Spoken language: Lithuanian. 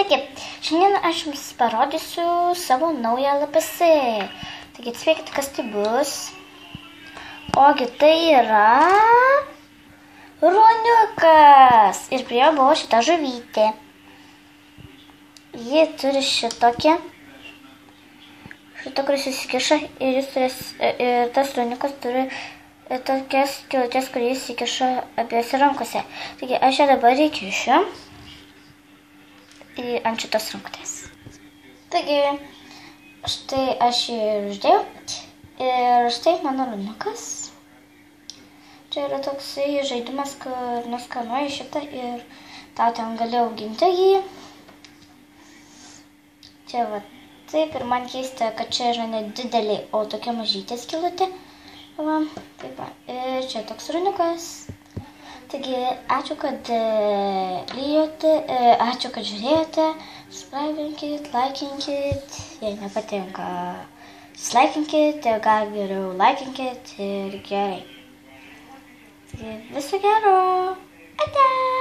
Sveiki, šiandien aš jums parodysiu savo naują LPS. Taigi atspėkite, kas tai bus. Ogi tai yra ruoniukas. Ir prie jo buvo šita žuvytė. Ji turi šitokį, kuris įsikiša ir tas ruoniukas turi tokias skylutes, kurį įsikiša abiejose rankose. Taigi aš ją dabar įkišiu ant šitos rankutės. Taigi, štai aš jį uždėjau ir štai mano ruoniukas. Čia yra toksai žaidimas, kur nuskanuoji šitą ir tau ten gali auginti jį. Čia va taip ir man keista, kad čia yra nedidelė, o tokia mažytė skylutė. Va, taip va. Ir čia toks ruoniukas. Taigi, ačiū, kad ačiū, kad žiūrėjote, subscribinkit, laikinkit, jei nepatinka, dislaikinkit, gal geriau laikinkit ir gerai. Taigi, viso gero, ate!